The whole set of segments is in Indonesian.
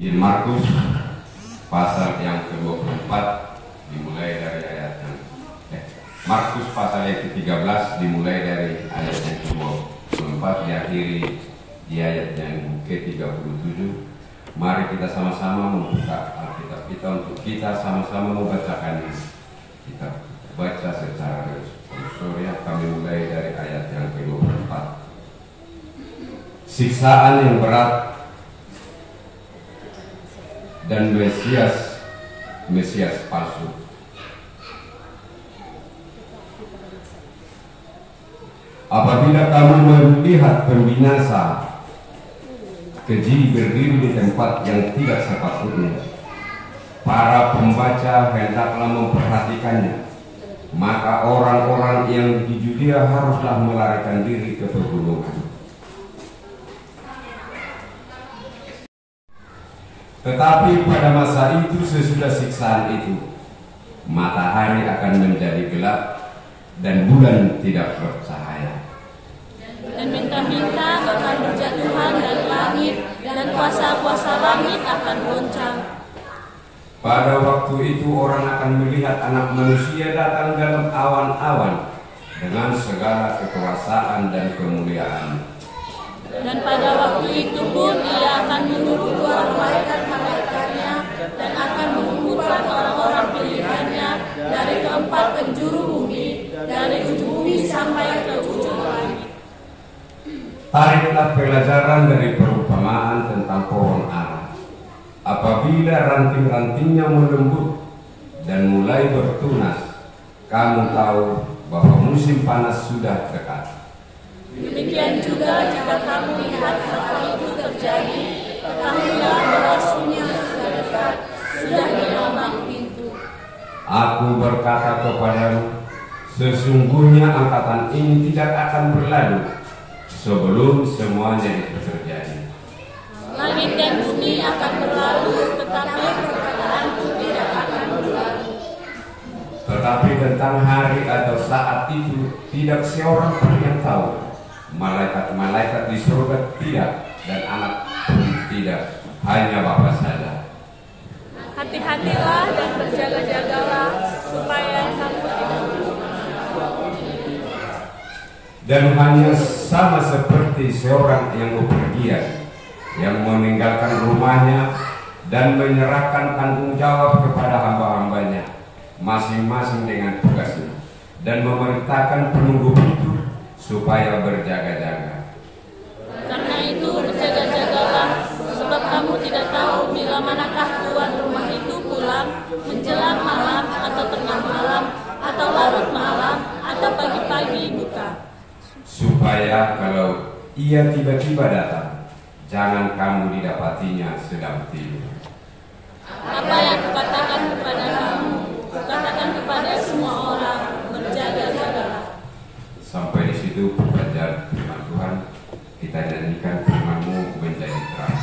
Injil Markus pasal yang ke-24 dimulai dari ayat yang Markus pasal yang ke-13 dimulai dari ayat yang ke-24 diakhiri di ayat yang ke-37. Mari kita sama-sama membuka Alkitab kita untuk kita sama-sama membacakannya. Kita baca secara responsorial. Kami mulai dari ayat yang ke-24. Siksaan yang berat dan Mesias palsu. Apabila kamu melihat pembinasa keji berdiri di tempat yang tidak sepatutnya, para pembaca hendaklah memperhatikannya. Maka orang-orang yang di Judea haruslah melarikan diri ke pegunungan. Tetapi pada masa itu, sesudah siksaan itu, matahari akan menjadi gelap dan bulan tidak bercahaya. Dan bintang-bintang akan berjatuhan dari langit, dan kuasa-kuasa langit akan goncang. Pada waktu itu orang akan melihat Anak Manusia datang dalam awan-awan dengan segala kekuasaan dan kemuliaan. Dan pada waktu itu pun Ia akan menyuruh dua malaikat-malaikatnya dan akan mengumpulkan orang-orang pilihannya dari keempat penjuru bumi, dari ujung bumi sampai ke ujung langit. Tariklah pelajaran dari perumpamaan tentang pohon ara. Apabila ranting-rantingnya melembut dan mulai bertunas, kamu tahu bahwa musim panas sudah dekat. Demikian juga jika kamu lihat hal itu terjadi, ketahuilah bahwa waktunya sudah dekat, sudah di lambang pintu. Aku berkata kepadamu, sesungguhnya angkatan ini tidak akan berlalu sebelum semuanya itu terjadi. Langit dan bumi akan berlalu, tetapi perkataanku tidak akan berlalu. Tetapi tentang hari atau saat itu tidak seorang pun yang tahu. Malaikat-malaikat di surga tidak, dan Anak pun tidak, hanya Bapa saja. Hati-hatilah dan berjaga-jagalah supaya kamu tidak Dan hanya sama seperti seorang yang bepergian, yang meninggalkan rumahnya dan menyerahkan tanggung jawab kepada hamba-hambanya, masing-masing dengan tugasnya, dan memerintahkan penunggu pintu supaya berjaga-jaga. Karena itu berjaga-jagalah, sebab kamu tidak tahu bila manakah tuan rumah itu pulang menjelang malam atau tengah malam atau larut malam atau pagi-pagi buka. Supaya kalau ia tiba-tiba datang, jangan kamu didapatinya sedang tidur. Apa yang kukatakan kepada kamu, kukatakan kepada semua orang, berjaga-jagalah. Sampai di situ pembacaan firman Tuhan. Kita nyanyikan firman-Mu menjadi terang.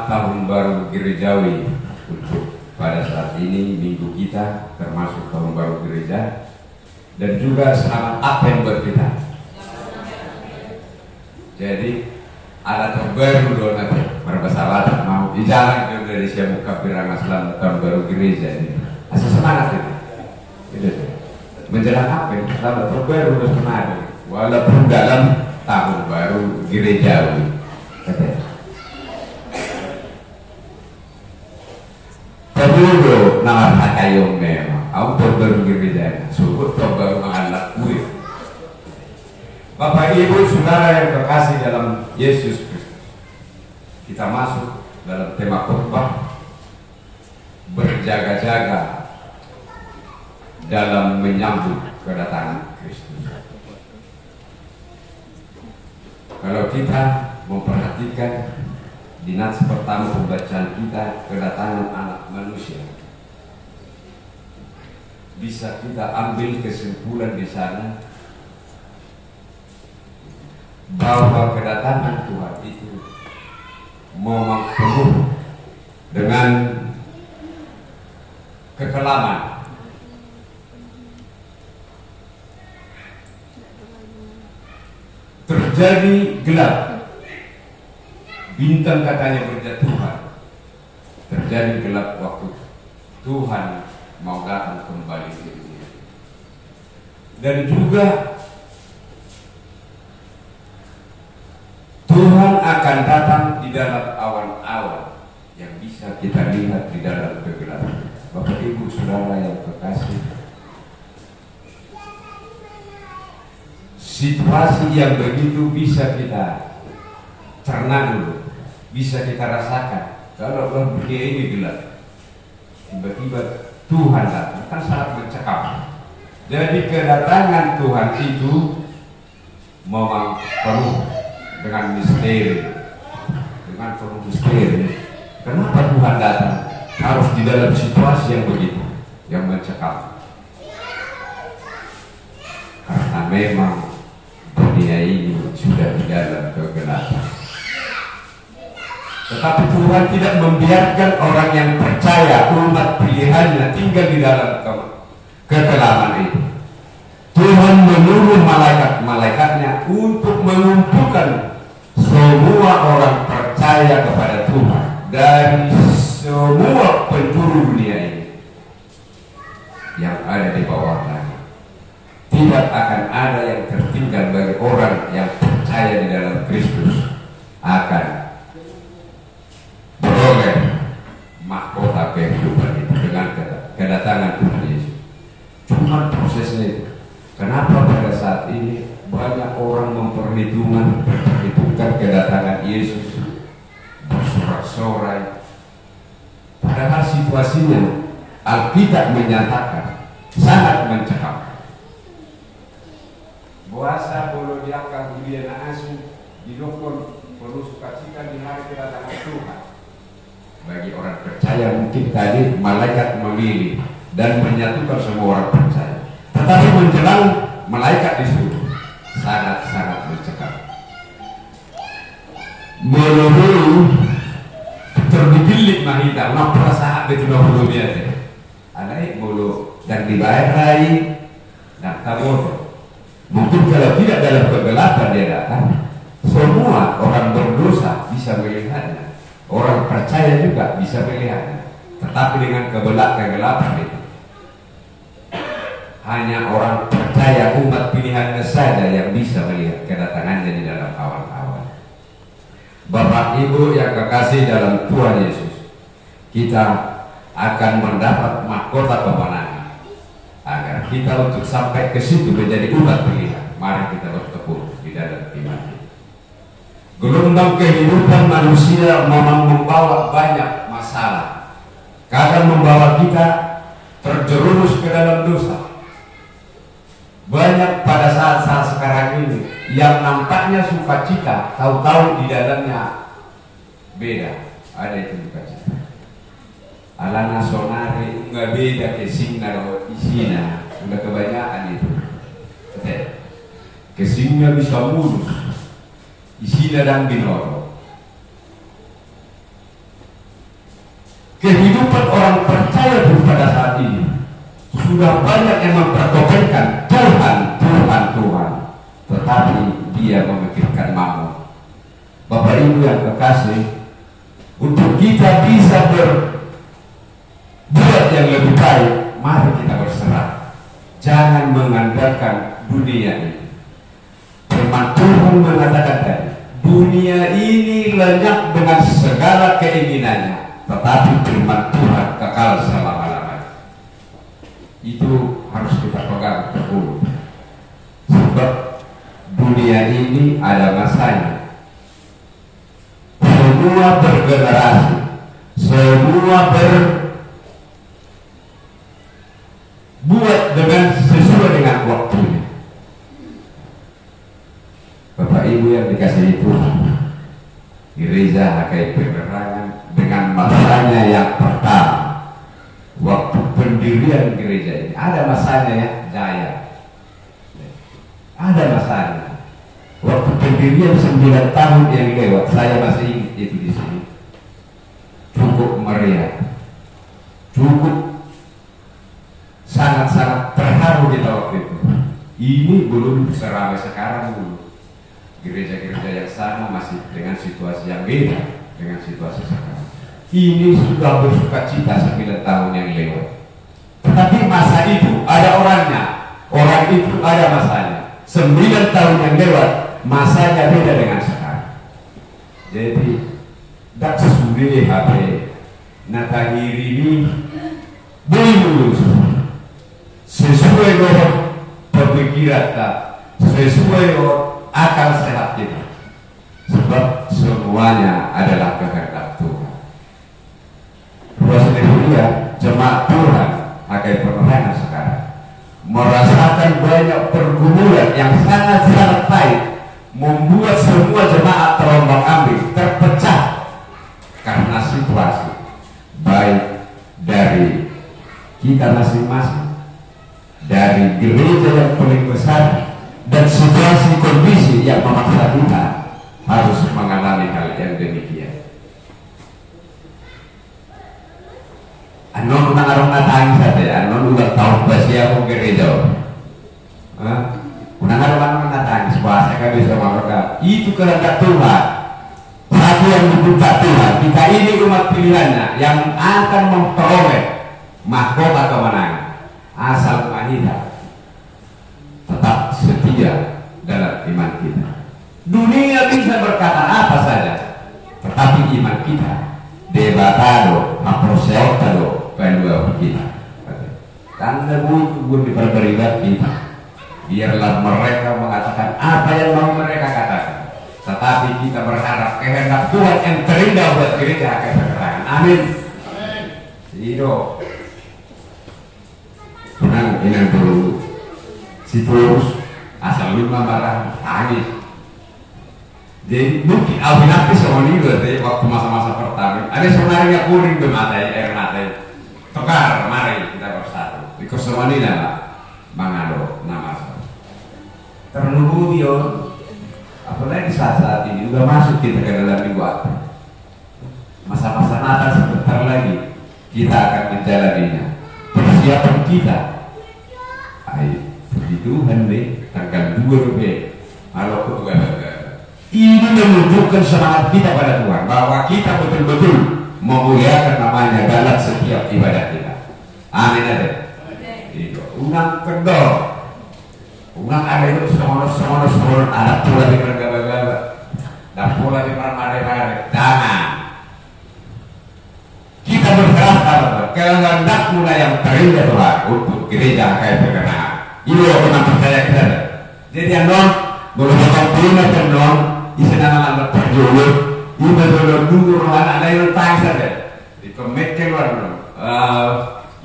selamat tahun baru gerejawi untuk pada saat ini minggu kita termasuk tahun baru gereja, dan juga selamat Advent buat kita. Jadi ada tahun baru dong, berbasalah mau di jalan dari siapa kabirana selamat tahun baru gereja ini. Asal semangat itu. Menjelang Advent selamat tahun baru udah kemarin, walaupun dalam tahun baru gerejawi. Kedua nama takayong memang, aku baru gereja, sebut baru mengalah kue. Bapak Ibu Saudara yang terkasih dalam Yesus Kristus, kita masuk dalam tema khotbah berjaga-jaga dalam menyambut kedatangan Kristus. Kalau kita memperhatikan di nats pertama pembacaan kita kedatangan anak manusia, bisa kita ambil kesimpulan di sana bahwa kedatangan Tuhan itu memang penuh dengan kekelaman. Terjadi gelap. Bintang katanya berjatuhan. Terjadi gelap waktu Tuhan mau datang kembali ke dunia. Dan juga Tuhan akan datang di dalam awan-awan yang bisa kita lihat di dalam kegelapan. Bapak Ibu Saudara yang terkasih, situasi yang begitu bisa kita cerna dulu, bisa kita rasakan. Kalau dunia ini gelap, tiba-tiba Tuhan datang, kan sangat mencekam. Jadi kedatangan Tuhan itu memang penuh dengan misteri, dengan penuh misteri. Kenapa Tuhan datang harus di dalam situasi yang begitu, yang mencekam? Karena memang dunia ini sudah di dalam kegelapan. Tetapi Tuhan tidak membiarkan orang yang percaya, umat pilihannya, tinggal di dalam kegelapan itu. Tuhan menurun malaikat-malaikatnya untuk mengumpulkan semua orang percaya kepada Tuhan dari semua penjuru dunia ini yang ada di bawah langit. Tidak akan ada yang tertinggal bagi orang yang percaya di dalam Kristus akan beroleh mahkota kehidupan itu dengan kedatangan Tuhan Yesus. Cuma prosesnya itu. Kenapa pada saat ini banyak orang memperhitungkan kedatangan Yesus, bersorak-sorai, padahal situasinya Alkitab menyatakan sangat mencekam. Puasa bolo diangkat uliana asu didokon perlu sukacita di hari kedatangan Tuhan. Bagi orang percaya mungkin tadi malaikat memilih dan menyatukan semua orang percaya. Tetapi menjelang malaikat disuruh sangat-sangat mencekam. Mulu-mulu terdidilik mahita, nak perasaan betul mulu biasa. Anak mulu dan dibayar lagi, dan kabur. Mungkin kalau tidak dalam kegelapan dia datang, semua orang berdosa bisa melihatnya. Orang percaya juga bisa melihatnya. Tetapi dengan kegelapan itu, hanya orang percaya, umat pilihannya saja yang bisa melihat kedatangannya di dalam awan-awan. Bapak Ibu yang kekasih dalam Tuhan Yesus, kita akan mendapat mahkota kemenangan. Agar kita untuk sampai ke situ menjadi umat pilihan, mari kita bertekun di dalam iman. Gelombang kehidupan manusia memang membawa banyak masalah. Kadang membawa kita terjerumus ke dalam dosa. Banyak pada saat-saat sekarang ini yang nampaknya sukacita, tahu-tahu di dalamnya beda. Ada itu sukacita. Alana sonare nggak beda kesing naro isina, udah kebanyakan itu. Kesingnya bisa mulus, isina dan binoro. kehidupan orang percaya pada saat ini sudah banyak yang mempertopengkan Tuhan, Tuhan, Tuhan, tetapi dia memikirkan mamon. Bapak Ibu yang kekasih, untuk kita bisa berbuat yang lebih baik, mari kita berserah. Jangan mengandalkan dunia ini. Firman Tuhan mengatakan tadi, dunia ini lenyap dengan segala keinginannya, tetapi firman Tuhan kekal selama-lamanya. Itu harus kita pegang teguh. Sebab dunia ini ada masanya. Semua bergenerasi, semua berbuat dengan sesuai dengan waktunya. Bapak Ibu yang dikasihi Tuhan, gereja HKI Penerangan dengan masanya yang pertama, waktu pendirian gereja ini ada masanya ya, jaya. Ada masanya. Waktu pendirian 9 tahun yang lewat, saya masih ingat itu di sini. Cukup meriah, cukup sangat-sangat terharu kita waktu itu. Ini belum seramai sekarang dulu. Gereja-gereja yang sama masih dengan situasi yang beda dengan situasi sekarang. Ini sudah bersuka cita 9 tahun yang lewat. Tetapi masa itu ada orangnya, orang itu ada masanya. 9 tahun yang lewat, masanya beda dengan sekarang. Jadi dak sesudah HP natahiri ini boleh lulus sesuai dengan pemikiran tak, sesuai dengan akal sehat kita. Sebab semuanya adalah kehendak Tuhan. Rasulullah jemaat Tuhan HKI Penerangan sekarang merasakan banyak pergumulan yang sangat-sangat pahit, membuat semua jemaat terombang-ambing, terpecah karena situasi baik dari kita masing-masing, dari gereja yang paling besar, dan situasi kondisi yang memaksa kita harus mengalami hal yang demikian. Anon mengarung natang saja, anon udah tahu bahasa aku gereja. Unang-arung natang, bahasa kami sama mereka. Itu kehendak Tuhan. Satu yang dibuka Tuhan. Kita ini umat pilihannya yang akan memperoleh mahkota kemenangan. Asal kita tetap setia dalam iman kita. Dunia bisa berkata apa saja, tetapi iman kita debatado, aproseotado, kedua kita. Karena butuh diperberikan kita. Biarlah mereka mengatakan apa yang mau mereka katakan, tetapi kita berharap kehendak Tuhan yang terindah buat gereja HKI Penerangan. Amin. Sido. Inang dulu. Si terus asal lima barang tangis. Jadi mungkin Alvin Apis sama ini waktu masa-masa pertama ada sebenarnya kuring ke mata air mata tokar mari kita bersatu ikut sama ini lah mangado nama terlalu bion apalagi saat ini udah masuk kita ke dalam minggu masa-masa Natal sebentar lagi kita akan menjalaninya. Persiapan kita puji Tuhan deh tanggal 2 Februari kalau kedua ini menunjukkan semangat kita pada Tuhan bahwa kita betul-betul memuliakan namanya dalam setiap ibadah kita. Amin ada. Unang kendor, unang ada itu semua anak pula di bergaba-gaba, dan pula di marmare-mare. Jangan. Kita berharap kehendak mulai yang terindah Tuhan untuk gereja HKI Penerangan. Ini yang pernah percaya kita. Jadi anon boleh potong punya anon. Isa na naman perjulur, iba doon dulu rohan ada yang tayang saja. Di komit keluar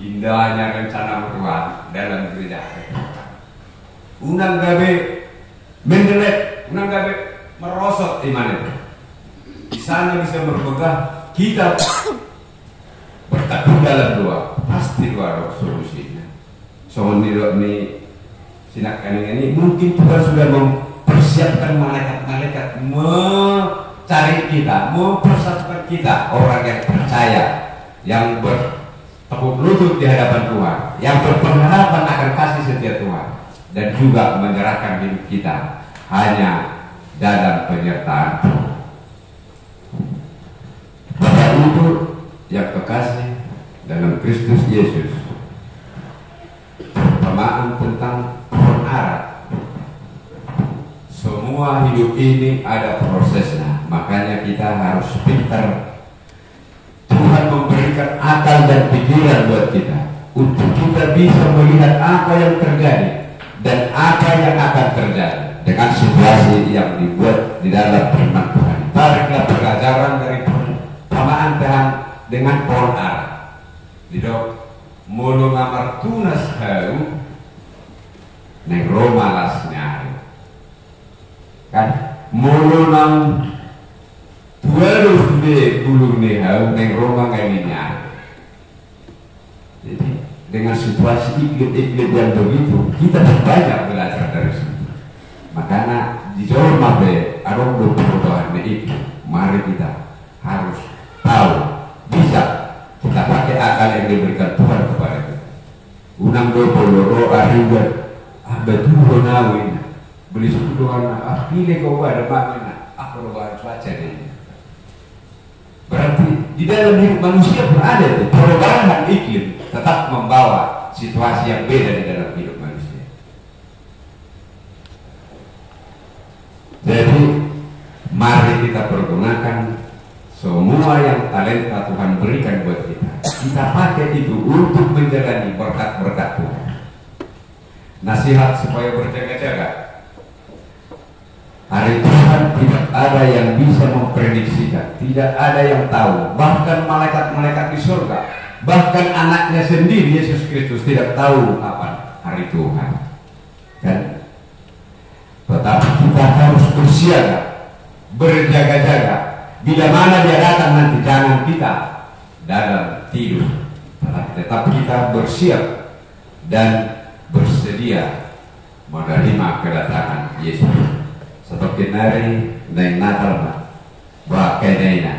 indahnya rencana Tuhan dalam gereja. Unang gabi mendelet, unang gabi merosot iman itu. Di sana bisa berpegang kita bertekun dalam doa, pasti doa solusinya. So ini sinak ini mungkin Tuhan sudah mempersiapkan malaikat-malaikat mencari kita, mempersatukan kita orang yang percaya yang bertepuk lutut di hadapan Tuhan, yang berpengharapan akan kasih setia Tuhan, dan juga menyerahkan hidup kita hanya dalam penyertaan Tuhan. Bapak Ibu yang kekasih dalam Kristus Yesus, pemahaman tentang pohon ara, semua hidup ini ada prosesnya, makanya kita harus pintar. Tuhan memberikan akal dan pikiran buat kita untuk kita bisa melihat apa yang terjadi dan apa yang akan terjadi dengan situasi yang dibuat di dalam firman Tuhan. Tariklah pelajaran dari pemahaman Tuhan dengan pohon ara. Didok mulu ngamar tunas hau neng Roma lasnya kan mulu nang tuarus de bulu nih hau neng Roma kayaknya. Jadi dengan situasi iklim yang begitu kita banyak belajar dari sini. Makanya di Jawa Mabe ada kebutuhan iklim. Mari kita harus tahu bisa kita pakai akal yang diberikan Tuhan kepada kita. Unang do poloro ariwan betul ronawin beli suku doang pilih kau ada makna aku roba cuaca ini. Berarti di dalam hidup manusia berada itu perubahan iklim tetap membawa situasi yang beda di dalam hidup manusia. Jadi mari kita pergunakan semua yang talenta Tuhan berikan buat kita. Kita pakai itu untuk menjalani berkat-berkat Tuhan. Nasihat supaya berjaga-jaga. Hari Tuhan tidak ada yang bisa memprediksikan, tidak ada yang tahu. Bahkan malaikat-malaikat di surga, bahkan anaknya sendiri Yesus Kristus tidak tahu kapan hari Tuhan. Kan? Tetapi kita harus bersiaga, berjaga-jaga. Bila mana dia datang nanti jangan kita dalam tidur, tetap kita bersiap dan bersedia menerima kedatangan Yesus. Seperti nari naik Natal bakainya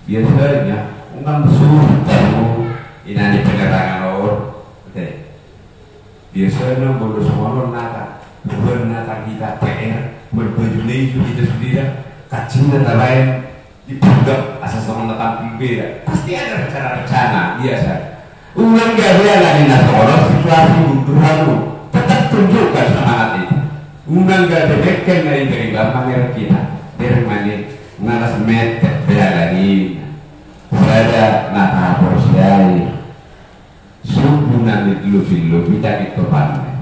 biasanya undang suruh tamu ini penerangan orang. Biasanya bodoh semua Natal bukan Natal kita PR berbaju itu kita sendiri kacingnya lain dipundak asal sama tampil beda. Pasti ada rencana-rencana biasa. Ulang gak ada lagi nasional situasi Tuhan tetap tunjukkan semangat itu. Ulang gak ada beken dari pamer kita dari mana naras meter beda lagi. Saya nata persiai subuh nanti dulu kita itu pandai.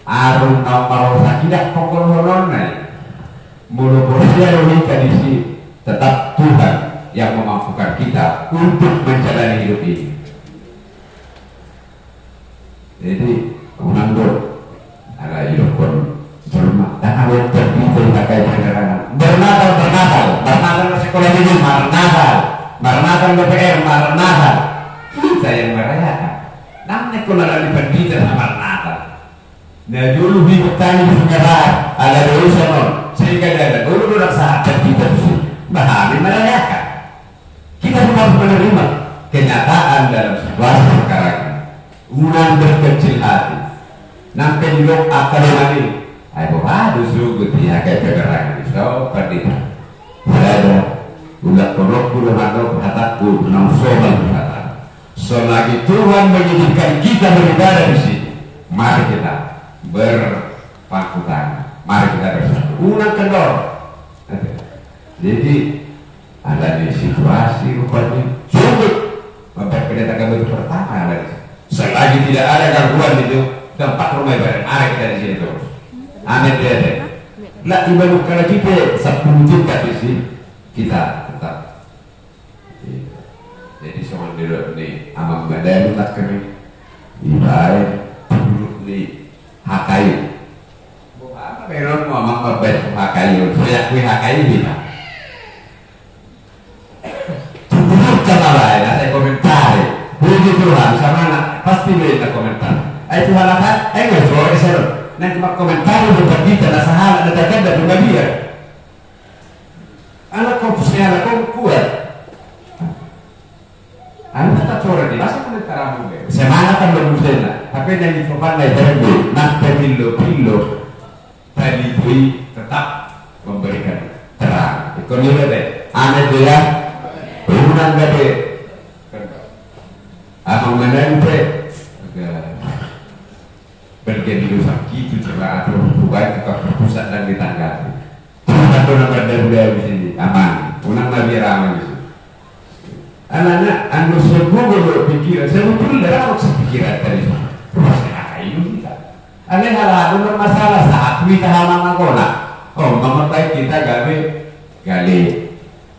Arun kapal sakidak pokok holonai. Mulu persiai kita di sini tetap Tuhan yang memampukan kita untuk menjalani hidup ini. Jadi menanggur ada hidup pun bermak dan awet terbitul pakai penerangan bernatal sekolah ini marnatal BPR marnatal kita yang merayakan namanya kalau ada pendidikan sama marnatal. Nah dulu hidup tani sekarang ada dulu sonon sehingga ada dulu rasa terbitul bahari merayakan. Kita harus menerima kenyataan dalam situasi sekarang ini. Unang berkecil hati. Nampak juga akal ini. Ayo padu sugut ya kayak kegerangan. So perdita. Ada ulat kolok udah mandok hataku nang soal kata. Selagi Tuhan mengizinkan kita beribadah di sini, mari kita berpangku tangan. Mari kita bersatu. Unang kendor. Jadi ada di situasi rupanya sulit sampai kedatangan itu pertama lagi. Selagi tidak ada gangguan itu tempat rumah ibadah, mari kita di sini terus. Amin deh. Lah ibadah kalau kita 10 juta di sini kita tetap. Jadi semua dulu nih amang badan tak kering. Ibadah dulu nih hakai. Apa beron mau amang badan hakai? Saya kui hakai kita. Saya komentar puji Tuhan sama anak pasti mereka komentar itu halakan nggak suara keseru nanti cuma komentar berbagi dan sahabat dan dagang dan berbagi ya anak kompusnya anak kuat Tapi yang dipandai terbu, nak pemilu tadi itu tetap memberikan terang. Ikut juga deh, aneh dia, urunan gede, abang menente, berjadi dosa itu coba atau bukan juga berpusat dan ditanggapi. Satu nomor dari sini aman, unang nabi ramai itu. Anak-anak anu sebelum berpikir, sebetulnya dalam pikiran tadi. Ini kita. Aneh hal bermasalah saat kita halaman kona. Oh, memertai kita gali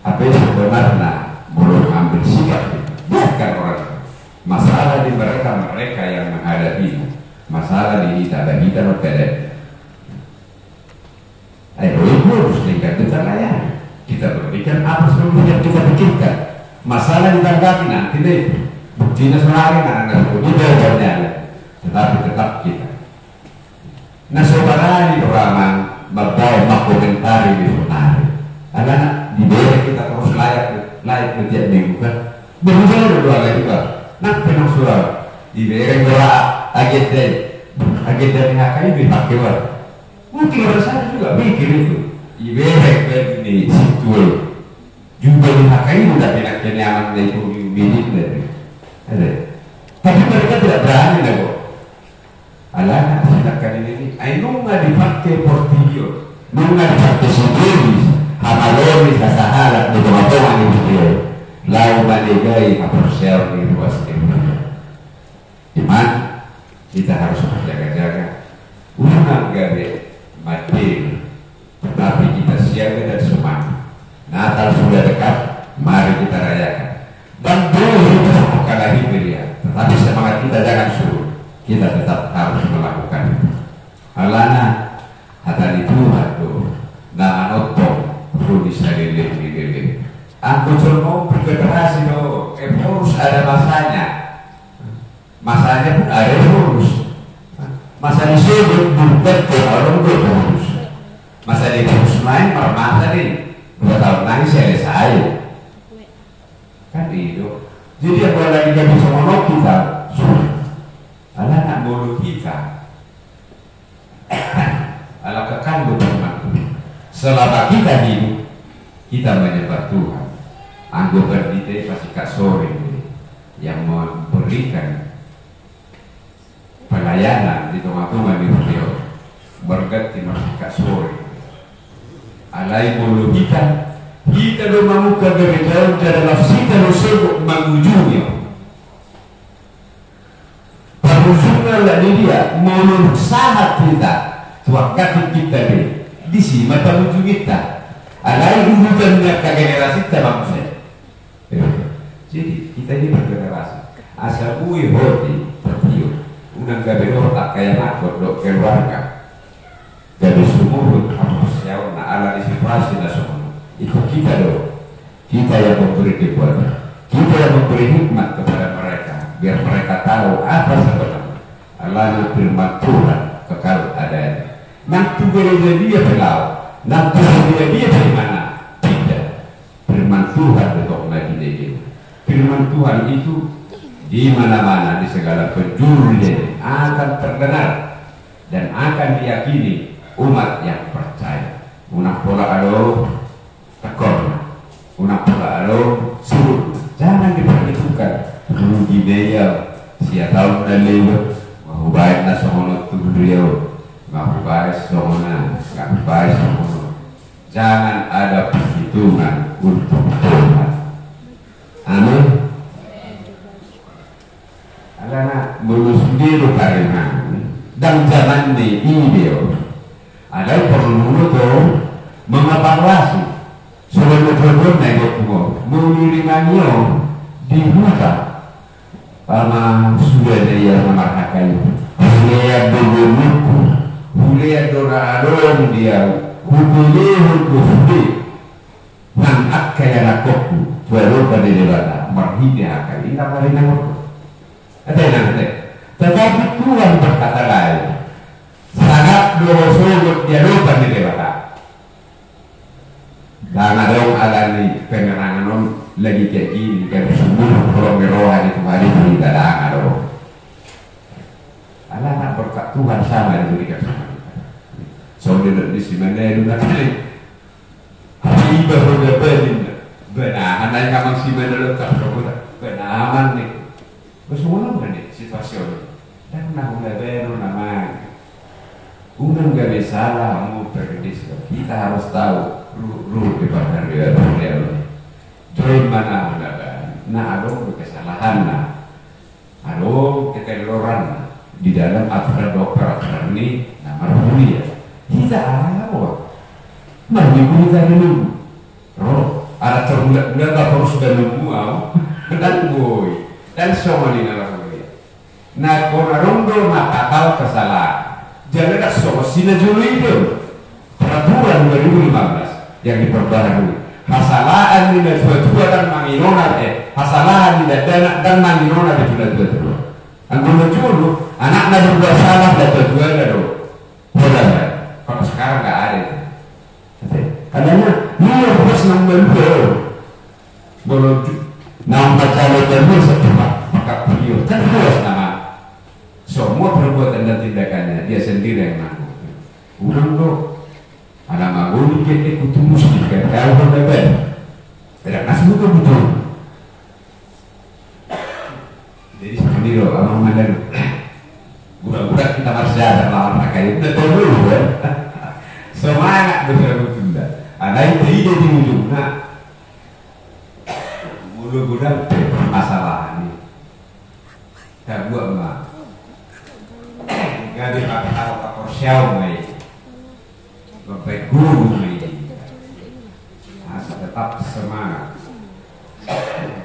apa sebenarnya belum ambil sikap. Bukan orang. Masalah di mereka yang menghadapi. Masalah di kita dan kita berpedek. Ayo, harus tingkat kecerdasan. Kita berikan apa sebenarnya yang kita pikirkan. Masalah ditanggapi nanti deh. Buktinya selain anak kita tetapi tetap kita. Nah, saudara di orang berbagai komentari di sonari. Anak-anak di bawah kita terus layak setiap minggu kan. Berubah berdua lagi juga. Nah, penang surau di bawah doa agenda HKI dipakai war. Mungkin orang saya juga mikir itu. Di bawah ini situ juga di HKI udah enak kenyaman dari pemimpin dari. Ada. Tapi mereka tidak berani nego. Alah, sedangkan ini, ayo nggak dipakai portillo, nggak dipakai sendiri, hamalori, sasahalat, di tengah-tengah ini dia, lalu baligai, apersel di luas ini. Iman, kita harus berjaga-jaga, unang gabe, mati, tetapi kita siaga dan semangat. Natal sudah dekat, mari kita rayakan. Dan boleh kita bukan lagi beliau, tetapi semangat kita jangan suruh. Kita tetap harus melakukan itu. Alana hatani Tuhan tuh, nama notong, perlu disalilin. Aku cuma bergenerasi tuh, harus ada masanya. Masanya pun ada urus. Masa disebut bukan orang berurus. Masa di urus main permata nih, 2 tahun lagi selesai. Kan itu. Jadi yang lagi jadi sama kita. Anak bolu kita ala kekandung teman. Selama kita hidup, kita menyembah Tuhan. Anggota kita pasti kak sore yang memberikan pelayanan di tengah-tengah di beliau berganti masih kak sore. Alai bolu kita do mamuka dari jauh dari nafsita do sebut mengunjungi. Ujungnya dia menurut sahabat kita, waktu kita di sini mata ujung kita, alai ujungnya ke generasi kita manusia. Jadi kita ini bergenerasi. Asal ui hoti tertiup, unang gabe otak kayak nakut dok keluarga. Gabe sumur harus siapa na ala disipasi na semua. Ikut kita dong. Kita yang memberi kekuatan, kita yang memberi hikmat kepada mereka, biar mereka tahu apa sebenarnya. Allah firman Tuhan kekal adanya. Nanti gereja dia belau, nanti gereja dia dari mana? Tidak. Firman Tuhan betul lagi dia. Firman Tuhan itu di mana-mana di segala penjuru dia akan terdengar dan akan diyakini umat yang percaya. Unak pola alo tekor, unak pola alo suruh. Jangan diperhitungkan. Rugi dia siapa tahu dan lewat. Baik na somono tu beliau, nggak baik somono, nggak baik somono. Jangan ada perhitungan untuk Tuhan. Amin. Karena menurut sendiri karena dan zaman di video ada perlu tuh mengevaluasi seluruh negara mengirimnya dibuka. Sama sudah ada yang memarhakan Hulea berbunuku Hulea doradong dia Hudule Nang kaya nakokku Tuwalo pada dewata Marhida akan Ina paling nakokku Ada yang nanti Tetapi Tuhan berkata lain Sangat doa-sogot dia lupa di dewata Dan ada yang alami penerangan om lagi kayak gini kan semua kalau merohan itu hari ini tidak ada. hak Tuhan sama diberikan sama kita. Saudara di sini itu nanti hibah udah benar, anda yang masih mendekat benar nih. Bersemua nih situasi ini. Dan mulai baru nama. Unang gak bisa lah mau berdiskusi. Kita harus tahu ruh di badan dia dari mana ada. Nah ada kesalahan nah. Ada keteloran di dalam aturan dokter ini nama ya. Kita tahu. Mari kita dulu. Roh ada terbulat-bulat baru sudah nunggu mau. Dan boy dan semua ini nama nah konarondo nakakal kesalahan. Jangan ada solusinya dulu itu. Peraturan 2015 yang diperbaharui. Hasalahan di dua dan manginona hasalahan di dan manginona di dua. Antara dulu anak berbuat salah dan dua dulu. Boleh. Kalau sekarang nggak ada itu. Katanya dia harus nambah boleh nambah calon dan setelah maka beliau kan harus nama. Semua perbuatan dan tindakannya dia sendiri yang menanggung. Ulang tuh ada maguni kita kutu muslim kan kalau berbeda. Tidak nasib itu betul. Jadi seperti itu abang mandar. Budak-budak kita masih ada lawan mereka itu betul dulu kan. Semangat betul-betul dah. Ada itu ide di ujungnya. Mudah-mudahan masalah ini. Tak buat mah. Gadi pakai tahu siau mai, sampai guru mai, tetap semangat.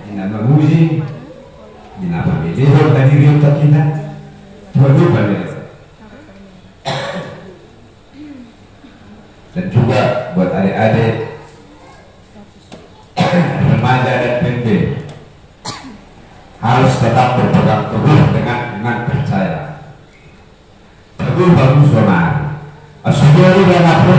Ina memuji, ina pemilih tadi riutat kita, dua balik. Dan juga buat adik-adik, remaja dan pembe harus tetap berpegang teguh dengan iman percaya. Teguh bagus sonar. Asubari dan apro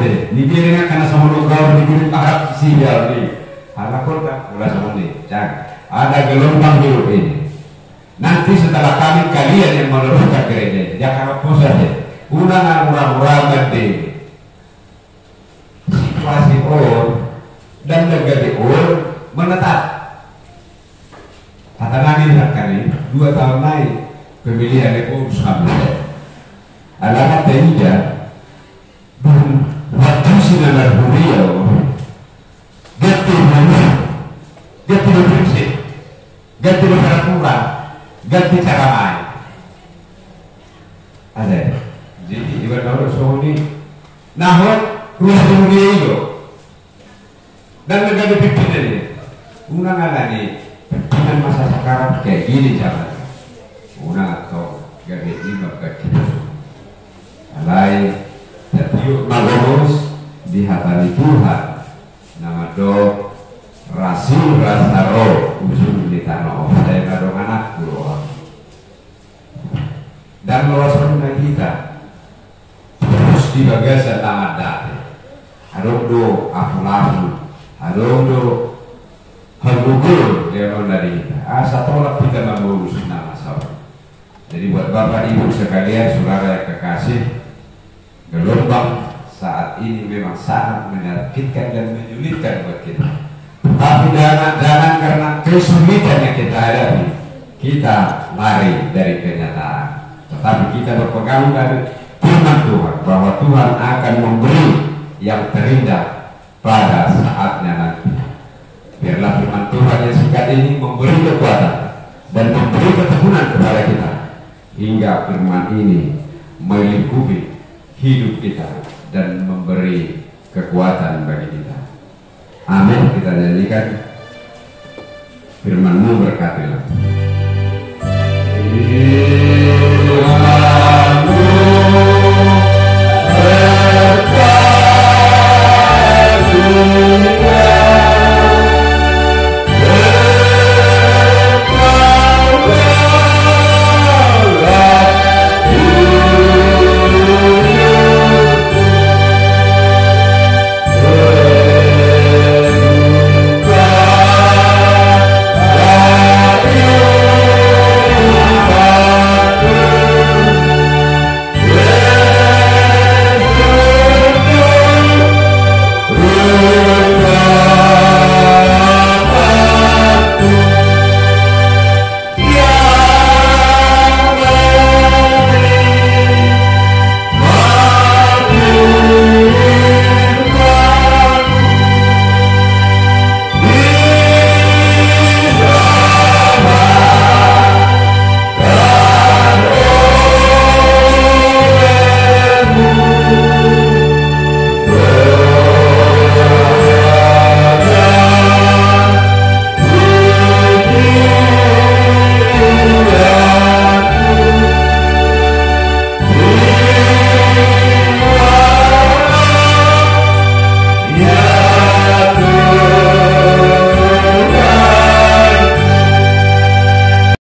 deh. Nigeria karena sama lokal dikirim Arab Syria ni. Halakul tak ulah sama ni. Jangan. Ada gelombang hidup ini. Nanti setelah kalian yang meneruskan gereja, jangan apa saja. Undangan orang-orang gede. Situasi orang dan negara orang menetap. Kata Nabi kali 2 tahun naik pemilihan itu sampai. Alamat tidak waktu sinar beliau ganti prinsip, ganti peraturan, ganti cara main. Ada. Jadi ibarat orang ini, namun ruang dunia itu dan negara pimpinan ini, undangan ini pimpinan masa sekarang kayak gini zaman, undangan atau gak diimap gak kita. Alai setiap magos dihatani Tuhan nama do rasul rasaro usul di tanah saya kadang anak doa dan rasulnya kita terus di bagasan tamat dati harung do akulamu harung do hagugul yang dari kita asa tolak kita mengurus nama sahabat. Jadi buat bapak ibu sekalian saudara yang kekasih, gelombang saat ini memang sangat menyakitkan dan menyulitkan buat kita. Tapi jangan karena kesulitan yang kita hadapi, kita lari dari kenyataan. Tetapi kita berpegang dari firman Tuhan bahwa Tuhan akan memberi yang terindah pada saatnya nanti. Biarlah firman Tuhan yang singkat ini memberi kekuatan dan memberi keteguhan kepada kita hingga firman ini melingkupi hidup kita dan memberi kekuatan bagi kita. Amin. Kita nyanyikan firman-Mu berkatilah.